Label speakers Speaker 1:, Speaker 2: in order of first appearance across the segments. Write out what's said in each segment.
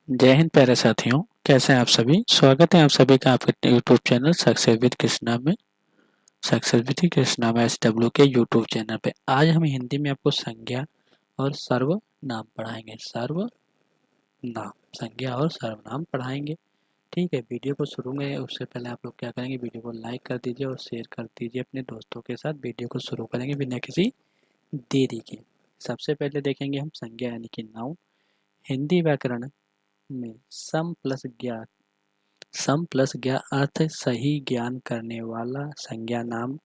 Speaker 1: जय हिंद प्यारे साथियों। कैसे हैं आप सभी। स्वागत है आप सभी का आपके YouTube channel success with Krishna में। सक्सेस विद कृष्णा में SW के यूट्यूब चैनल पे आज हम हिंदी में आपको संज्ञा और सर्वनाम पढ़ाएंगे। सर्वनाम, संज्ञा और सर्वनाम पढ़ाएंगे। ठीक है, वीडियो को शुरू में उससे पहले आप लोग क्या करेंगे, वीडियो को लाइक कर दीजिए और शेयर कर दीजिए अपने दोस्तों के साथ। वीडियो को शुरू करेंगे बिना किसी देरी के। सबसे पहले देखेंगे हम संज्ञा यानी कि नाउन। हिंदी व्याकरण में सम प्लस ज्ञा अर्थ सही ज्ञान करने वाला संज्ञा नाम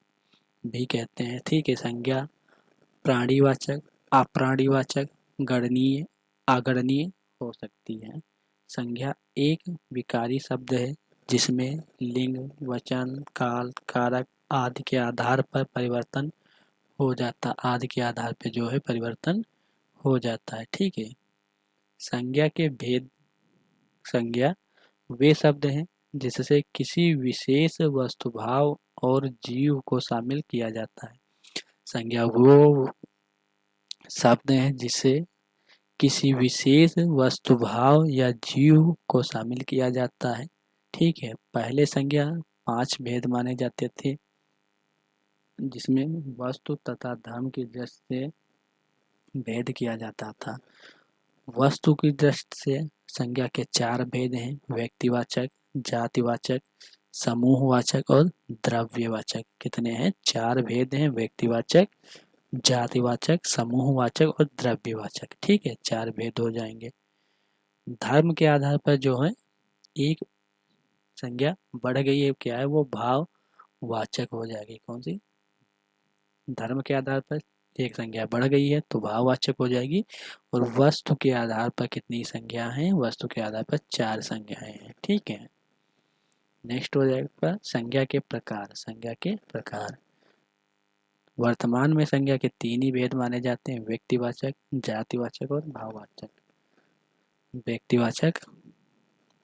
Speaker 1: भी कहते हैं। ठीक है, संज्ञा प्राणीवाचक, अप्राणीवाचक, गणनीय, अगणनीय हो सकती है। संज्ञा एक विकारी शब्द है जिसमें लिंग, वचन, काल, कारक आदि के आधार पर परिवर्तन हो जाता, आदि के आधार पर जो है परिवर्तन हो जाता है। ठीक है, संज्ञा के भेद। संज्ञा वे शब्द हैं जिससे किसी विशेष वस्तुभाव और जीव को शामिल किया जाता है। संज्ञा वो शब्द हैं जिससे किसी विशेष वस्तुभाव या जीव को शामिल किया जाता है। ठीक है, पहले संज्ञा 5 भेद माने जाते थे जिसमें वस्तु तथा धर्म की दृष्टि से भेद किया जाता था। वस्तु की दृष्टि से संज्ञा के 4 भेद हैं, व्यक्तिवाचक, जातिवाचक, समूहवाचक और द्रव्यवाचक। कितने हैं? 4 भेद हैं, व्यक्तिवाचक, जातिवाचक, समूहवाचक और द्रव्यवाचक। ठीक है, 4 भेद हो जाएंगे। धर्म के आधार पर जो है एक संज्ञा बढ़ गई है, क्या है वो? भाववाचक हो जाएगी। कौन सी? धर्म के आधार पर एक संज्ञा बढ़ गई है तो भाववाचक हो जाएगी। और वस्तु के आधार पर कितनी संज्ञा हैं? वस्तु के आधार पर 4 संज्ञाएं हैं। ठीक है, नेक्स्ट हो जाएगा संज्ञा के प्रकार। संज्ञा के प्रकार वर्तमान में संज्ञा के 3 ही भेद माने जाते हैं, व्यक्तिवाचक, जातिवाचक और भाववाचक। व्यक्तिवाचक,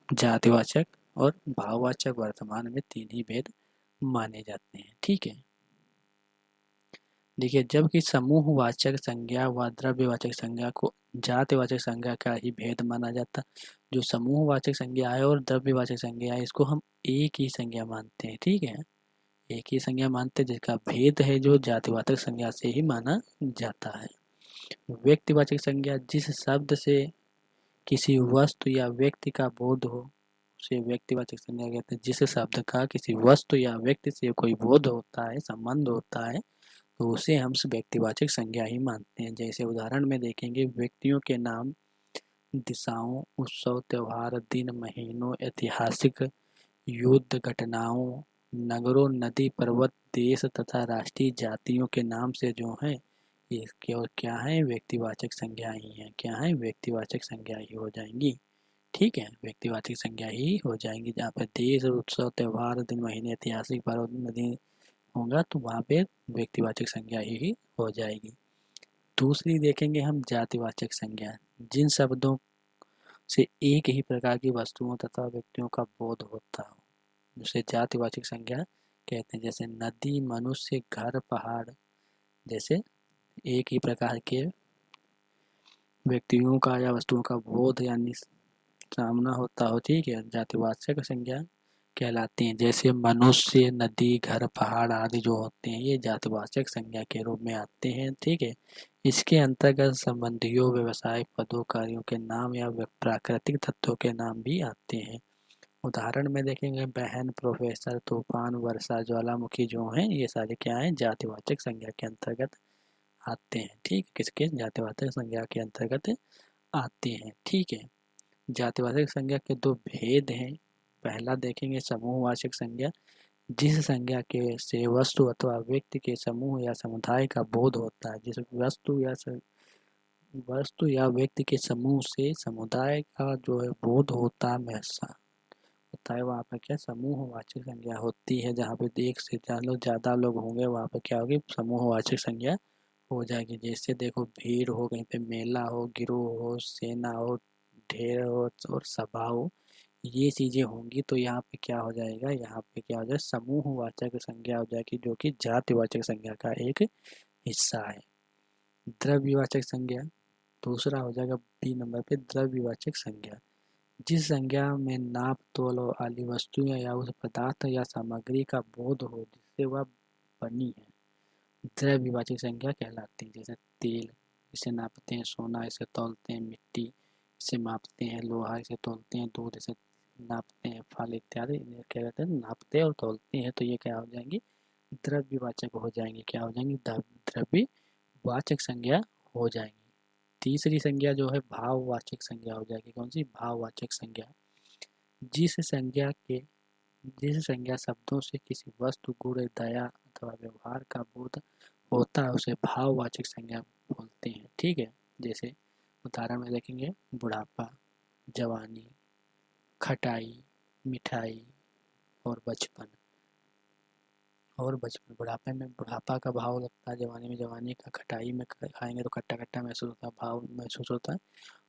Speaker 1: जातिवाचक और भाववाचक वर्तमान में 3 ही भेद माने जाते हैं। ठीक है, देखिए, जबकि समूहवाचक संज्ञा व द्रव्यवाचक संज्ञा को जातिवाचक संज्ञा का ही भेद माना जाता। जो समूहवाचक संज्ञा है और द्रव्यवाचक संज्ञा है इसको हम एक ही संज्ञा मानते हैं। ठीक है, एक ही संज्ञा मानते हैं जिसका भेद है जो जातिवाचक संज्ञा से ही माना जाता है। व्यक्तिवाचक संज्ञा जिस शब्द से किसी वस्तु या व्यक्ति का बोध हो उसे व्यक्तिवाचक संज्ञा कहते हैं। जिस शब्द का किसी वस्तु या व्यक्ति से कोई बोध होता है, संबंध होता है, तो उसे हम व्यक्तिवाचक संज्ञा ही मानते हैं। जैसे उदाहरण में देखेंगे, व्यक्तियों के नाम, दिशाओं, उत्सव, त्योहार, दिन, महीनों, ऐतिहासिक युद्ध घटनाओं, नगरों, नदी, पर्वत, देश तथा राष्ट्रीय जातियों के नाम से जो है ये केवल क्या है? व्यक्तिवाचक संज्ञा ही है। क्या है? व्यक्तिवाचक संज्ञा ही हो जाएंगी। ठीक है, व्यक्तिवाचक संज्ञा ही हो जाएंगी। जहाँ पर देश, उत्सव, त्योहार, दिन, महीने, ऐतिहासिक, पर्वत, नदी होगा तो वहाँ पे व्यक्तिवाचक संज्ञा ही हो जाएगी। दूसरी देखेंगे हम जातिवाचक संज्ञा। जिन शब्दों से एक ही प्रकार की वस्तुओं तथा व्यक्तियों का बोध होता हो उसे जातिवाचक संज्ञा कहते हैं। जैसे नदी, मनुष्य, घर, पहाड़, जैसे एक ही प्रकार के व्यक्तियों का या वस्तुओं का बोध यानी सामना होता हो। ठीक है, जातिवाचक संज्ञा कहलाती हैं। जैसे मनुष्य, नदी, घर, पहाड़ आदि जो होते हैं ये जातिवाचक संज्ञा के रूप में आते हैं। ठीक है, इसके अंतर्गत संबंधियों, व्यवसाय, पदों, कार्यों के नाम या प्राकृतिक तत्वों के नाम भी आते हैं। उदाहरण में देखेंगे, बहन, प्रोफेसर, तूफान, वर्षा, ज्वालामुखी जो हैं ये सारे क्या हैं? जातिवाचक संज्ञा के अंतर्गत आते हैं। ठीक, किसके? जातिवाचक संज्ञा के अंतर्गत आते हैं। ठीक है, जातिवाचक संज्ञा के 2 भेद हैं। पहला देखेंगे समूहवाचक संज्ञा। जिस संज्ञा के से वस्तु अथवा व्यक्ति के समूह या समुदाय का बोध होता है। जिस वस्तु या व्यक्ति के समूह से समुदाय का जो है बोध होता है, महसूस होता है, वहाँ पर क्या समूहवाचक संज्ञा होती है। जहाँ पे एक से ज़्यादा लोग होंगे वहाँ पर क्या होगी? समूहवाचक संज्ञा हो जाएगी। जैसे देखो, भीड़ हो, कहीं पे मेला हो, गिरोह हो, सेना हो, ढेर हो और सभा हो, ये चीज़ें होंगी तो यहाँ पे क्या हो जाएगा? यहाँ पे क्या हो जाएगा? समूहवाचक संज्ञा हो जाएगी जो कि जातिवाचक संज्ञा का एक हिस्सा है। द्रव्यवाचक संज्ञा दूसरा हो जाएगा बी नंबर पे, द्रव्यवाचक संज्ञा। जिस संज्ञा में नाप तोल वाली वस्तुएं या उस पदार्थ या सामग्री का बोध हो जिससे वह बनी है द्रव्यवाचक संज्ञा कहलाती है। जैसे तेल, इसे नापते हैं। सोना, इसे तौलते हैं। मिट्टी, इसे मापते हैं। लोहा, इसे तौलते हैं। दूध, इसे नापते हैं। फल इत्यादि इन्हें क्या कहते हैं, नापते और तौलते हैं। तो ये क्या हो जाएंगी, द्रव्यवाचक हो जाएंगे। क्या हो जाएंगी, द्रव्यवाचक संज्ञा हो जाएंगी। तीसरी संज्ञा जो है भाववाचक संज्ञा हो जाएगी। कौन सी, भाववाचक संज्ञा। जिस संज्ञा के जिस संज्ञा शब्दों से किसी वस्तु, गुण, दया अथवा व्यवहार का बोध होता है उसे भाववाचक संज्ञा बोलते हैं। ठीक है। जैसे उदाहरण में देखेंगे, बुढ़ापा, जवानी, खटाई, मिठाई और बचपन। बुढ़ापे में बुढ़ापा का भाव लगता है, जवानी में जवानी का, खटाई में खाएंगे तो खट्टा खट्टा महसूस होता है, भाव महसूस होता है,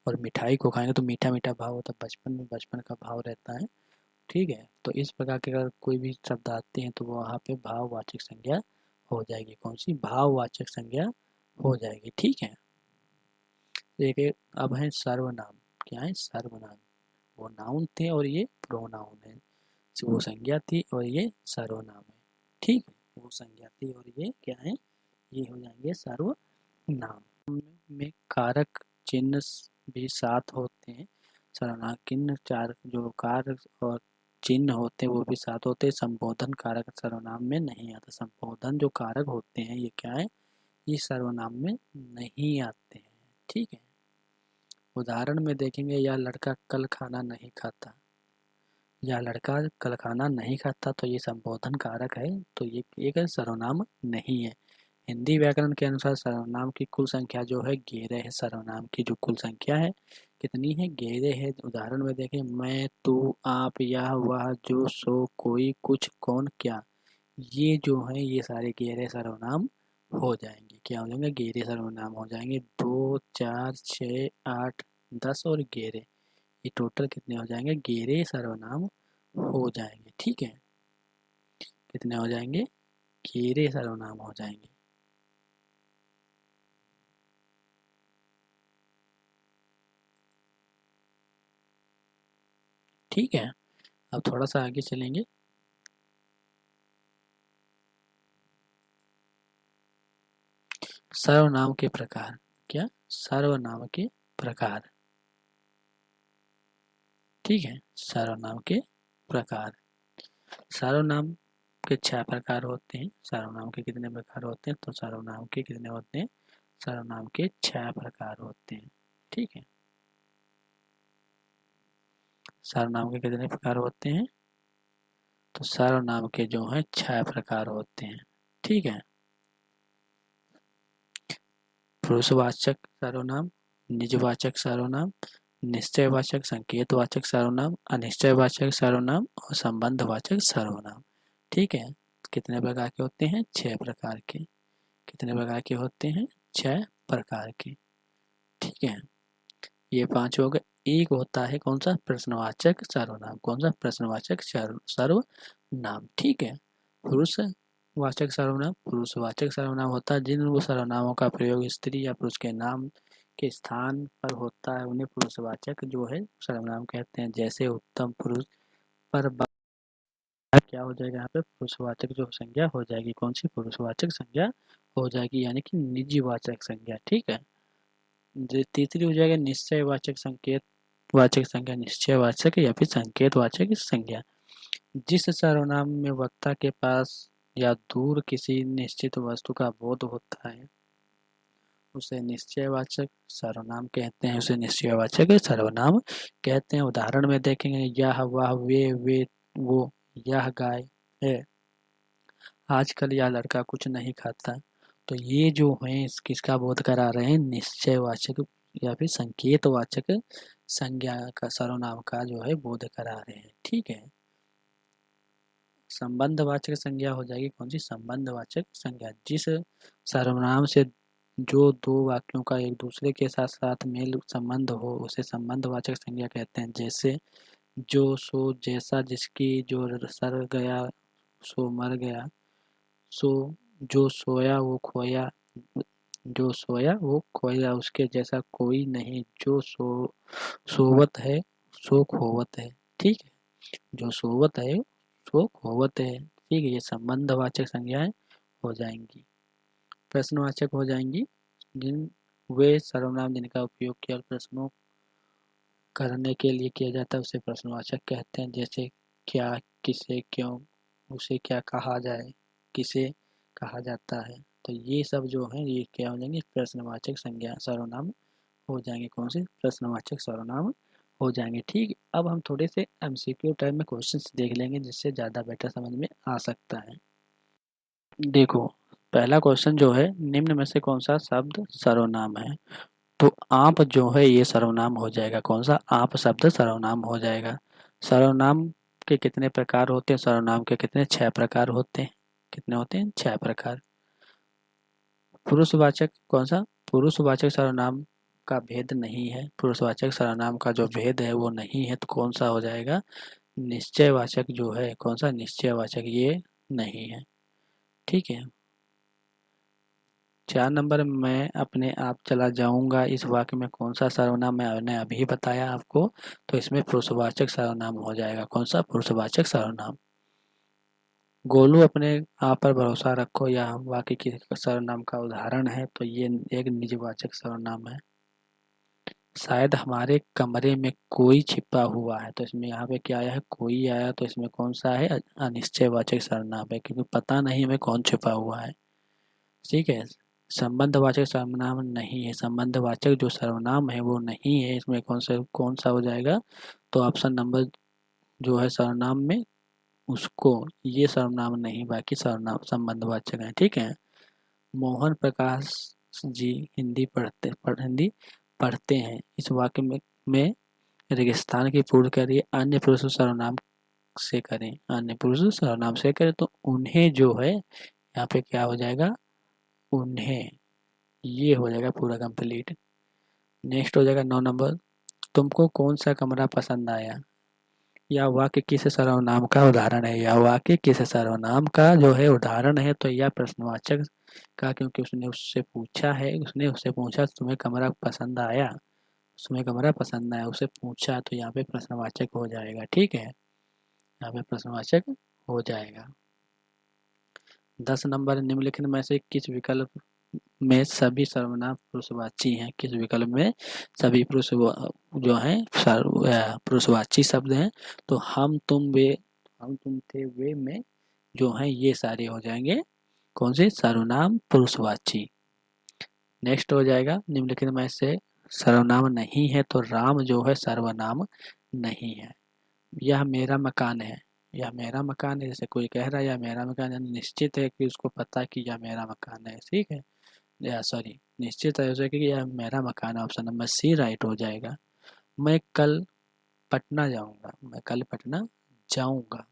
Speaker 1: और मिठाई को खाएंगे तो मीठा मीठा भाव होता है। बचपन में बचपन का भाव रहता है। ठीक है। तो इस प्रकार के अगर कोई भी शब्द आते हैं तो वहाँ पे भाववाचक संज्ञा हो जाएगी। कौन सी, भाववाचक संज्ञा हो जाएगी। ठीक है। देखिए अब है सर्वनाम। क्या है, सर्वनाम। वो नाउन थे और ये प्रोनाउन है। वो संज्ञा थी और ये सर्वनाम है। ठीक है। वो संज्ञा थी और ये क्या है, ये हो जाएंगे सर्वनाम। में कारक चिन्ह भी साथ होते हैं। सर्वनाम चिन्ह चार जो कारक और चिन्ह होते हैं वो भी साथ होते हैं। संबोधन कारक सर्वनाम में नहीं आता। संबोधन जो कारक होते हैं ये क्या है, ये सर्वनाम में नहीं आते हैं। ठीक है। उदाहरण में देखेंगे, यह लड़का कल खाना नहीं खाता। यह लड़का कल खाना नहीं खाता, तो ये संबोधन कारक है, तो ये एक सर्वनाम नहीं है। हिंदी व्याकरण के अनुसार सर्वनाम की कुल संख्या जो है 11 है। सर्वनाम की जो कुल संख्या है कितनी है, 11 है। उदाहरण में देखें, मैं, तू, आप, यह, वह, जो, सो, कोई, कुछ, कौन, क्या, ये जो है ये सारे 11 सर्वनाम हो जाएंगे। क्या हो जाएंगे, 11 सर्वनाम हो जाएंगे। 2, 4, 6, 8, 10 और 11, ये टोटल कितने हो जाएंगे, 11 सर्वनाम हो जाएंगे। ठीक है। कितने हो जाएंगे, 11 सर्वनाम हो जाएंगे। ठीक है। अब थोड़ा सा आगे चलेंगे। सर्वनाम के प्रकार। क्या, सर्वनाम के प्रकार। ठीक है। सर्वनाम के प्रकार। सर्वनाम के 6 प्रकार होते हैं। सर्वनाम के कितने प्रकार होते हैं, तो सर्वनाम के कितने होते हैं, सर्वनाम के 6 प्रकार होते हैं। ठीक है। सर्वनाम के कितने प्रकार होते हैं, तो सर्वनाम के जो है 6 प्रकार होते हैं। ठीक है। पुरुषवाचक सर्वनाम, निजवाचक सर्वनाम, निश्चयवाचक संकेतवाचक सर्वनाम, अनिश्चयवाचक सर्वनाम और संबंधवाचक सर्वनाम। ठीक है। कितने प्रकार के होते हैं, 6 प्रकार के। कितने प्रकार के होते हैं, 6 प्रकार के। ठीक है। ये 5 हो गए। एक होता है कौन सा, प्रश्नवाचक सर्वनाम। कौन सा, प्रश्नवाचक सर्वनाम। ठीक है। पुरुषवाचक सर्वनाम, पुरुषवाचक सर्वनाम होता है जिन वो सर्वनामों का प्रयोग स्त्री या पुरुष के नाम के स्थान पर होता है उन्हें पुरुषवाचक जो है सर्वनाम कहते हैं। जैसे उत्तम पुरुष, पर क्या हो जाएगा, यहाँ पे पुरुषवाचक जो संज्ञा हो जाएगी। कौन सी, पुरुषवाचक संज्ञा हो जाएगी, यानी कि निजवाचक संज्ञा। ठीक है। तीसरी हो जाएगा निश्चयवाचक संकेत वाचक संज्ञा, निश्चयवाचक या फिर संकेतवाचक संज्ञा। जिस सर्वनाम में वक्ता के पास या दूर किसी निश्चित वस्तु का बोध होता है उसे निश्चयवाचक सर्वनाम कहते हैं। उसे निश्चयवाचक सर्वनाम कहते हैं। उदाहरण में देखेंगे, यह, वह, वे, वो, यह गाय है। आजकल यह लड़का कुछ नहीं खाता। तो ये जो है किसका बोध करा रहे हैं, निश्चयवाचक या फिर संकेतवाचक संज्ञा का, सर्वनाम का जो है बोध करा रहे हैं। ठीक है। संबंधवाचक संज्ञा हो जाएगी। कौन सी, संबंधवाचक संज्ञा। जिस सर्वनाम से जो दो वाक्यों का एक दूसरे के साथ साथ मेल संबंध हो उसे संबंधवाचक संज्ञा कहते हैं। जैसे जो, सो, जैसा, जिसकी, जो सर गया सो मर गया, सो, जो सोया वो खोया, जो सोया वो खोया, उसके जैसा कोई नहीं, जो सोवत है सो खोवत है। ठीक है, जो सोवत है सो खोवत है। ठीक है, ये संबंधवाचक संज्ञाएं हो जाएंगी। प्रश्नवाचक हो जाएंगी जिन वे सर्वनाम जिनका उपयोग केवल प्रश्नों करने के लिए किया जाता है उसे प्रश्नवाचक कहते हैं। जैसे क्या, किसे, क्यों, उसे क्या कहा जाए, किसे कहा जाता है। तो ये सब जो है ये क्या हो जाएंगे, प्रश्नवाचक संज्ञा सर्वनाम हो जाएंगे। कौन से, प्रश्नवाचक सर्वनाम हो जाएंगे। ठीक, अब हम थोड़े से एमसीक्यू टाइप में क्वेश्चंस देख लेंगे जिससे ज़्यादा बेटर समझ में आ सकता है। देखो, पहला क्वेश्चन जो है, निम्न में से कौन सा शब्द सर्वनाम है। तो आप जो है ये सर्वनाम हो जाएगा। कौन सा, आप शब्द सर्वनाम हो जाएगा। सर्वनाम के कितने प्रकार होते हैं, सर्वनाम के कितने, 6 प्रकार होते हैं। कितने होते हैं, 6 प्रकार। पुरुषवाचक कौन सा, पुरुषवाचक सर्वनाम का भेद नहीं है। पुरुषवाचक सर्वनाम का जो भेद है वो नहीं है, तो कौन सा हो जाएगा, निश्चयवाचक जो है। कौन सा, निश्चयवाचक, ये नहीं है। ठीक है, 4 नंबर मैं अपने आप चला जाऊंगा, इस वाक्य में कौन सा सर्वनाम, मैंने अभी बताया आपको। तो इसमें पुरुषवाचक सर्वनाम हो जाएगा। कौन सा, पुरुषवाचक सर्वनाम। गोलू अपने आप पर भरोसा रखो या वाक्य की सर्वनाम का उदाहरण है, तो ये एक निजवाचक सर्वनाम है। शायद हमारे कमरे में कोई छिपा हुआ है, तो इसमें यहाँ पे क्या आया है, कोई आया, तो इसमें कौन सा है, अनिश्चयवाचक सर्वनाम है, क्योंकि पता नहीं हमें कौन छिपा हुआ है। ठीक है, संबंधवाचक सर्वनाम नहीं है। संबंधवाचक जो सर्वनाम है वो नहीं है। इसमें कौन सा हो जाएगा, तो ऑप्शन नंबर जो है सर्वनाम में उसको, ये सर्वनाम नहीं, बाकी सर्वनाम संबंधवाचक है। ठीक है, मोहन प्रकाश जी हिंदी पढ़ते हैं, इस वाक्य में रेगिस्तान की पूर्ति करिए, अन्य पुरुष सर्वनाम से करें। अन्य पुरुष सर्वनाम से करें तो उन्हें जो है यहाँ पे क्या हो जाएगा, उन्हें, ये हो जाएगा पूरा कंप्लीट। नेक्स्ट हो जाएगा 9 नंबर, तुमको कौन सा कमरा पसंद आया। या वाक्य किस सर्वनाम का उदाहरण है, या वाक्य किस सर्वनाम का जो है उदाहरण है। तो यह प्रश्नवाचक का, क्योंकि उसने उससे पूछा है, उसने उससे पूछा तुम्हें कमरा पसंद आया, तुम्हें कमरा पसंद आया, उसे पूछा, तो यहाँ पे प्रश्नवाचक हो जाएगा। ठीक है, यहाँ पे प्रश्नवाचक हो जाएगा। 10 नंबर, निम्नलिखित में से किस विकल्प में सभी सर्वनाम पुरुषवाची हैं। किस विकल्प में सभी पुरुष जो हैं पुरुषवाची शब्द हैं। तो हम तुम वे, हम तुम थे वे में जो हैं ये सारे हो जाएंगे कौन से, सर्वनाम पुरुषवाची। नेक्स्ट हो जाएगा, निम्नलिखित में से सर्वनाम नहीं है, तो राम जो है सर्वनाम नहीं है। यह मेरा मकान है, यह मेरा मकान है, जैसे कोई कह रहा है यह मेरा मकान है, निश्चित है कि उसको पता है कि यह मेरा मकान है। ठीक है, या सॉरी, निश्चित है उसे कि यह मेरा मकान है। ऑप्शन नंबर सी राइट हो जाएगा। मैं कल पटना जाऊंगा, मैं कल पटना जाऊंगा,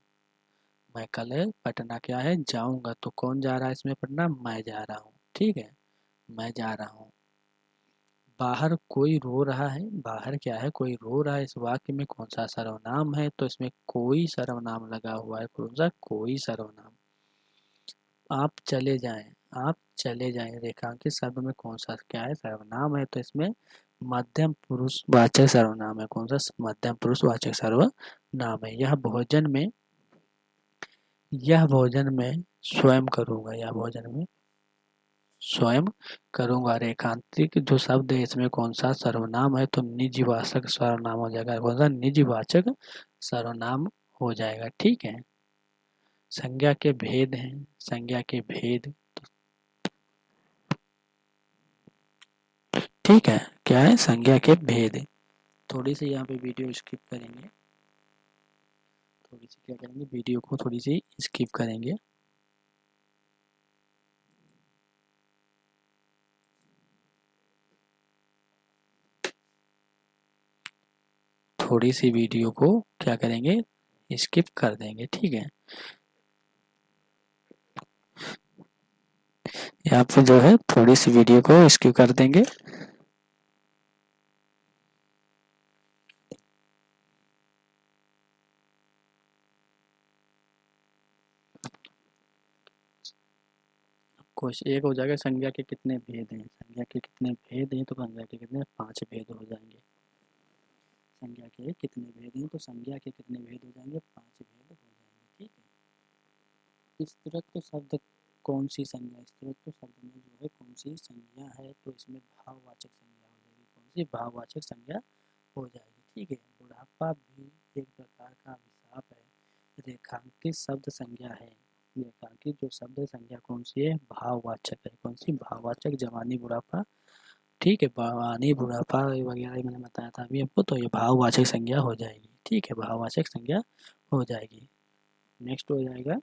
Speaker 1: मैं कल पटना क्या है, जाऊंगा। तो कौन जा रहा है इसमें पटना, मैं जा रहा हूँ। ठीक है, मैं जा रहा हूँ। बाहर कोई रो रहा है, बाहर क्या है, कोई रो रहा है, इस वाक्य में कौन सा सर्वनाम है। तो इसमें कोई सर्वनाम लगा हुआ है। कौन सा, कोई सर्वनाम। आप चले जाएं, आप चले जाएं, रेखांकित शब्द में कौन सा क्या है, सर्वनाम है। तो इसमें मध्यम पुरुष वाचक सर्वनाम है। कौन सा, मध्यम पुरुष वाचक सर्वनाम है। यह भोजन में स्वयं करूंगा, यह भोजन में स्वयं करूंगा। रेखांकित जो शब्द है इसमें कौन सा सर्वनाम है, तो निजवाचक सर्वनाम हो जाएगा। कौन सा, निजवाचक सर्वनाम हो जाएगा। ठीक है, संज्ञा के भेद हैं, संज्ञा के भेद। ठीक है, क्या है, संज्ञा के भेद। थोड़ी सी यहाँ पे वीडियो स्किप करेंगे, थोड़ी सी क्या करेंगे, वीडियो को थोड़ी सी स्किप करेंगे। थोड़ी सी वीडियो को क्या करेंगे, स्किप कर देंगे। ठीक है, यहाँ पे जो है थोड़ी सी वीडियो को स्किप कर देंगे। क्वेश्चन एक हो जाएगा, संज्ञा के कितने भेद हैं, संज्ञा के कितने भेद हैं, तो संज्ञा के कितने, 5 भेद हो जाएंगे। संज्ञा के कितने भेद हैं, तो संज्ञा के कितने भेद हो जाएंगे, 5 भेद हो जाएंगे। ठीक है। स्त्रीत्व शब्द कौन सी संज्ञा, स्त्रीत्व शब्द में जो है कौन सी संज्ञा है, तो इसमें भाववाचक संज्ञा हो जाएगी। कौन सी, भाववाचक संज्ञा हो जाएगी। ठीक है। बुढ़ापा भी एक प्रकार का अभिशाप है, रेखांकित शब्द संज्ञा है। रेखांकित जो शब्द संज्ञा कौन सी है, भाववाचक है। कौन सी, भाववाचक। जवानी, बुढ़ापा, ठीक है, जवानी बुढ़ापा वगैरह मैंने बताया था अभी आपको, तो ये भाववाचक संज्ञा हो जाएगी। ठीक है, भाववाचक संज्ञा हो जाएगी। नेक्स्ट हो जाएगा,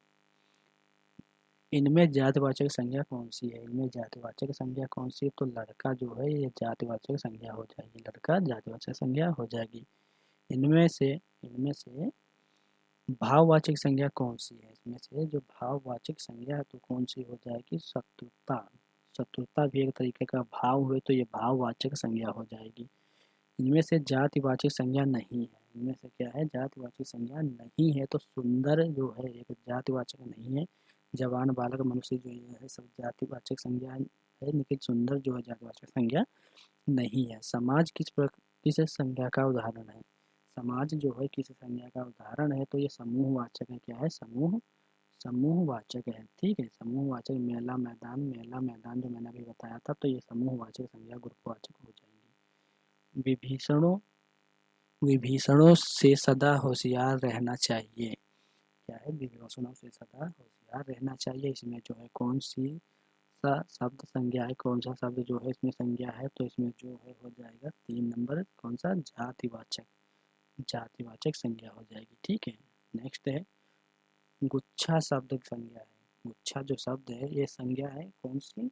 Speaker 1: इनमें जातिवाचक संज्ञा कौन सी है, इनमें जातिवाचक संज्ञा कौन सी है, तो लड़का जो है ये जातिवाचक संज्ञा हो जाएगी। लड़का जातिवाचक संज्ञा हो जाएगी। इनमें से भाववाचक संज्ञा कौन सी है, इसमें से जो भाववाचक संज्ञा है तो कौन सी हो जाएगी, शत्रुता। शत्रुता भी एक तरीके का भाव हुए तो ये भाववाचक संज्ञा हो जाएगी। इनमें से जातिवाचक संज्ञा नहीं है, इनमें से क्या है, जातिवाचक संज्ञा नहीं है, तो सुंदर जो है एक जातिवाचक नहीं है। जवान, बालक, मनुष्य जो है सब जातिवाचक संज्ञा है, लेकिन सुंदर जो है जातिवाचक संज्ञा नहीं है। समाज किस संज्ञा का उदाहरण है, समाज जो है किस संज्ञा का उदाहरण है, तो ये समूहवाचक है। क्या है, समूहवाचक है। ठीक है, समूहवाचक। मेला, मैदान, मेला, मैदान जो मैंने अभी बताया था, तो ये समूहवाचक संज्ञा ग्रुपवाचक हो जाएंगी। विभीषणों से सदा होशियार रहना चाहिए। क्या है, विभीषणों से सदा होशियार रहना चाहिए। इसमें जो है कौन सी सा शब्द संज्ञा है, कौन सा शब्द जो है इसमें संज्ञा है, तो इसमें जो है हो जाएगा 3 नंबर, कौन सा, जातिवाचक। जातिवाचक संज्ञा हो जाएगी। ठीक है। नेक्स्ट है, गुच्छा शब्द संज्ञा है। गुच्छा जो शब्द है ये संज्ञा है कौन सी,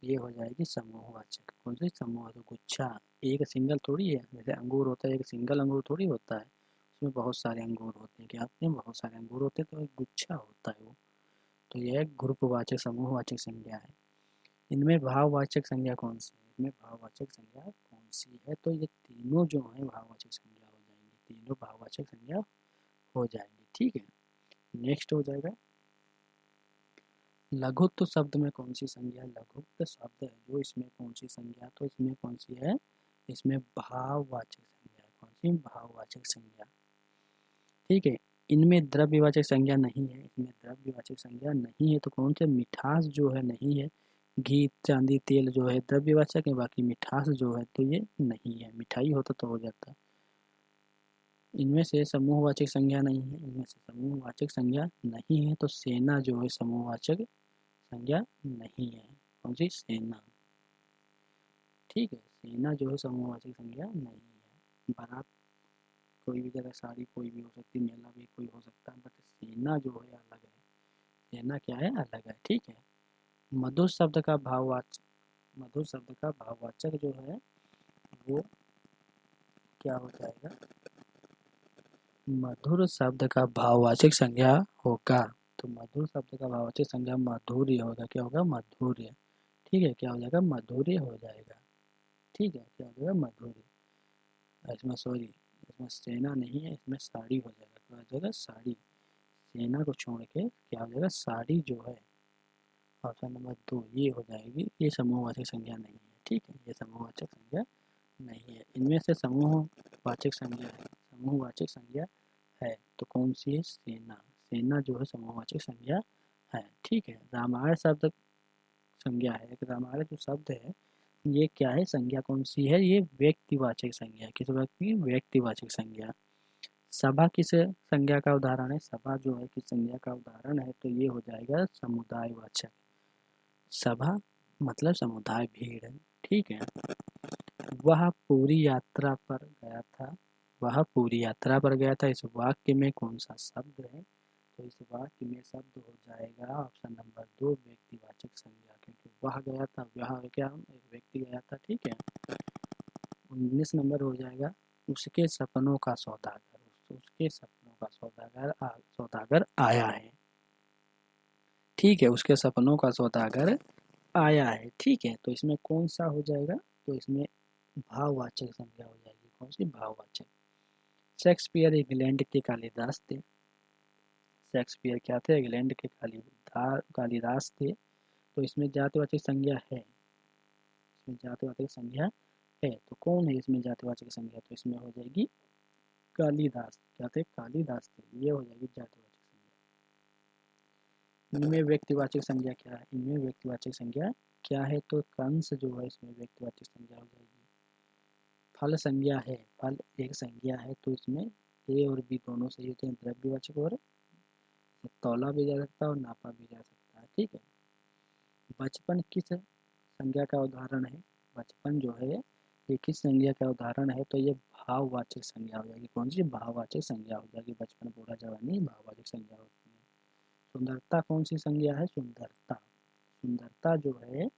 Speaker 1: ये हो जाएगी समूहवाचक। कौन सी, समूह। तो गुच्छा एक सिंगल थोड़ी है, जैसे अंगूर होता है, एक सिंगल अंगूर थोड़ी होता है, उसमें बहुत सारे अंगूर होते हैं। क्या होते हैं, बहुत सारे अंगूर होते हैं, तो एक गुच्छा होता है वो। तो यह ग्रुपवाचक, समूहवाचक संज्ञा है। इनमें भाववाचक संज्ञा कौन सी है, इनमें भाववाचक संज्ञा कौन सी है, तो ये तीनों जो है भाववाचक संज्ञा हो जाएंगी। तीनों भाववाचक संज्ञा हो जाएंगी। ठीक है। नेक्स्ट हो जाएगा, लघुत्व शब्द में कौन सी संज्ञा, लघुत्व शब्द है जो इसमें कौन सी संज्ञा, तो इसमें कौन सी है, इसमें भाववाचक संज्ञा। कौन सी, भाववाचक संज्ञा। ठीक है। इनमें द्रव्यवाचक संज्ञा नहीं है, इसमें द्रव्यवाचक संज्ञा नहीं है, तो कौन से, मिठास जो है नहीं है। घी, चांदी, तेल जो है द्रव्यवाचक है, बाकी मिठास जो है तो ये नहीं है। मिठाई होता तो हो जाता। इनमें से समूहवाचक संज्ञा नहीं है, इनमें से समूहवाचक संज्ञा नहीं है, तो सेना जो है समूहवाचक संज्ञा नहीं है। कौन सी, सेना। ठीक है, सेना जो है समूहवाचक संज्ञा नहीं है। बारात कोई भी जगह, साड़ी कोई भी हो सकती, मेला भी कोई हो सकता है, बट सेना जो है अलग है। सेना क्या है, अलग है। ठीक है। मधुर शब्द का भाववाचक, मधुर शब्द का भाववाचक जो है वो क्या हो जाएगा, मधुर शब्द का भाववाचक संज्ञा होगा। तो मधुर शब्द का भाववाचक संज्ञा माधुर्य होगा। क्या होगा, माधुर्य। ठीक है, क्या हो जाएगा, माधुर्य हो जाएगा। ठीक है, क्या हो जाएगा, माधुर्य। इसमें सॉरी, इसमें सेना नहीं है, इसमें साड़ी हो जाएगा। क्या हो जाएगा, साड़ी। सेना को छोड़ के क्या हो जाएगा, साड़ी जो है, ऑप्शन नंबर 2 ये हो जाएगी। ये समूहवाचक संज्ञा नहीं है। ठीक है, ये समूहवाचक संज्ञा नहीं है। इनमें से समूहवाचक संज्ञा है, समूहवाचक संज्ञा है तो कौन सी है, सेना। सेना जो है समूहवाचक संज्ञा है। ठीक है। रामायण शब्द संज्ञा है, एक रामायण जो शब्द है ये क्या है, संज्ञा कौन सी है, ये व्यक्तिवाचक संज्ञा है। किस व्यक्ति, व्यक्तिवाचक संज्ञा। सभा किस संज्ञा का उदाहरण है, सभा जो है किस संज्ञा का उदाहरण है, तो ये हो जाएगा समुदायवाचक। सभा मतलब समुदाय, भीड़। ठीक है। वह पूरी यात्रा पर गया था, वह पूरी यात्रा पर गया था, इस वाक्य में कौन सा शब्द है, तो इस वाक्य में शब्द हो जाएगा ऑप्शन नंबर 2 व्यक्तिवाचक संज्ञा, क्योंकि वह गया था, वह क्या, एक व्यक्ति गया था। ठीक है। 19 नंबर हो जाएगा, उसके सपनों का सौदागर, उसके सपनों का सौदागर आया है। ठीक है, उसके सपनों का सौदागर आया है। ठीक है, तो इसमें कौन सा हो जाएगा, तो इसमें भाववाचक संज्ञा हो जाएगी। कौन सी, भाववाचक। शेक्सपियर इंग्लैंड के कालिदास थे, शेक्सपियर क्या थे, इंग्लैंड के कालिदास थे, तो इसमें जातिवाचक संज्ञा है, इसमें जातिवाचक संज्ञा है, तो कौन है इसमें जातिवाचक संज्ञा, तो इसमें हो जाएगी कालिदास, क्या थे? कालिदास थे। ये हो जाएगी जातिवाचक संज्ञा। इनमें व्यक्तिवाचक संज्ञा क्या है? इनमें व्यक्तिवाचक संज्ञा क्या है? तो कंस जो है इसमें व्यक्तिवाचक संज्ञा हो जाएगी। फल संज्ञा है, फल एक संज्ञा है, तो इसमें ए और बी दोनों सही होते हैं, द्रव्यवाचक, और तौला भी जा सकता है और नापा भी जा सकता है। ठीक है। बचपन किस संज्ञा का उदाहरण है? बचपन जो है ये किस संज्ञा का उदाहरण है? तो ये भाववाचक संज्ञा हो जाएगी। कौन सी? भाववाचक संज्ञा हो जाएगी। बचपन, बूढ़ा, जवानी भाववाचक संज्ञा होती है। सुंदरता कौन सी संज्ञा है? सुंदरता, सुंदरता जो है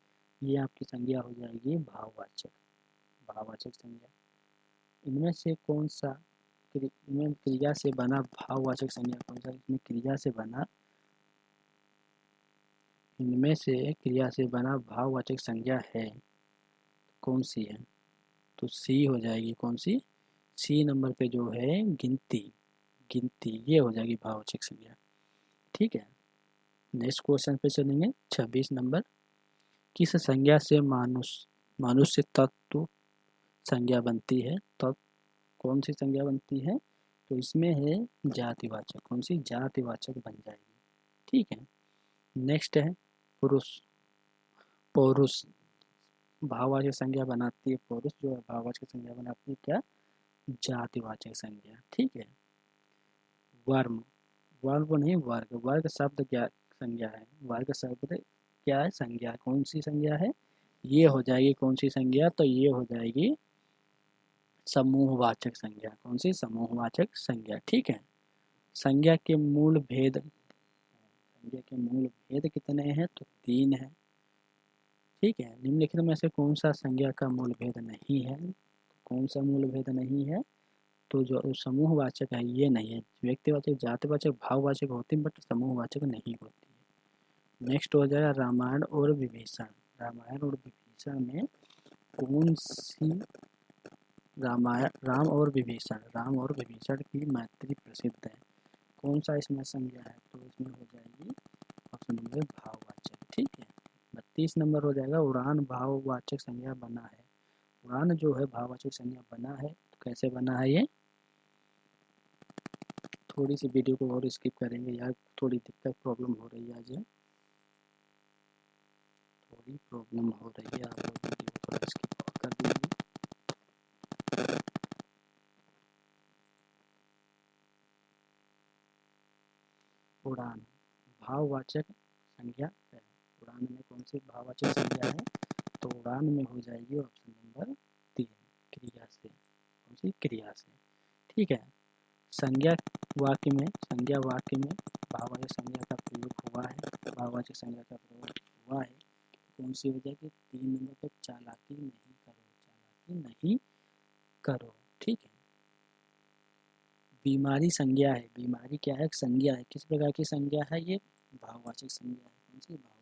Speaker 1: ये आपकी संज्ञा हो जाएगी भाववाचक, भाववाचक संज्ञा। इनमें से कौन सा इनमें क्रिया से बना भाववाचक संज्ञा कौन सा? इसमें क्रिया से बना, इनमें से क्रिया से बना भाववाचक संज्ञा है, कौन सी है? तो सी हो जाएगी। कौन सी? सी नंबर पे जो है गिनती, गिनती ये हो जाएगी भाववाचक संज्ञा। ठीक है। नेक्स्ट क्वेश्चन पे चलेंगे। 26 नंबर, किस संज्ञा से मनुष्य तत्व संज्ञा बनती है? तत्व कौन सी संज्ञा बनती है? तो इसमें है जातिवाचक। कौन सी? जातिवाचक बन जाएगी। ठीक है। नेक्स्ट है पुरुष, पौरुष भाववाचक संज्ञा बनाती है। पौरुष जो है भाववाचक संज्ञा बनाती है क्या? जातिवाचक संज्ञा। ठीक है। वर्म, वर्ग नहीं वर्ग, वर्ग शब्द क्या संज्ञा है? वर्ग शब्द क्या है? संज्ञा। कौन सी संज्ञा है? ये हो जाएगी कौन सी संज्ञा? तो ये हो जाएगी समूहवाचक संज्ञा। कौन सी? समूहवाचक संज्ञा। ठीक है। संज्ञा के मूल भेद, संज्ञा के मूल भेद कितने हैं? तो 3 है। ठीक है। निम्नलिखित में से कौन सा संज्ञा का मूल भेद नहीं है? कौन सा मूल भेद नहीं है? तो जो समूहवाचक है ये नहीं है। व्यक्तिवाचक, जातिवाचक, भाववाचक होती है बट समूहवाचक नहीं होती है। नेक्स्ट हो जाएगा रामायण और विभीषण। रामायण और विभीषण में कौन सी रामायण, राम और विभीषण, राम और विभीषण की मैत्री प्रसिद्ध है, कौन सा इसमें संज्ञा है? तो इसमें हो जाएगी ऑप्शन नंबर भाववाचक। ठीक है। 32 नंबर हो जाएगा उड़ान भाववाचक संज्ञा बना है। उड़ान जो है भाववाचक संज्ञा बना है, तो कैसे बना है ये? थोड़ी सी वीडियो को और स्किप करेंगे यार, थोड़ी दिक्कत प्रॉब्लम हो रही है आज, थोड़ी प्रॉब्लम हो रही है, आप लोग वीडियो को थोड़ा स्किप कर दीजिए। उड़ान भाववाचक संज्ञा है। उड़ान में कौन सी भाववाचक संज्ञा है? तो उड़ान में हो जाएगी ऑप्शन नंबर 3 क्रिया से। कौन सी? क्रिया से। ठीक है। संज्ञा वाक्य में, संज्ञा वाक्य में भाववाचक संज्ञा का प्रयोग हुआ है, भाववाचक संज्ञा का प्रयोग हुआ है, कौन सी हो जाएगी? 3 नंबर पे चालाकी नहीं करो, चालाकी नहीं करो। ठीक है। बीमारी संज्ञा है। बीमारी क्या है? संज्ञा है। किस प्रकार की संज्ञा है ये? भाववाचक संज्ञा है। कौन सी? भाववाचक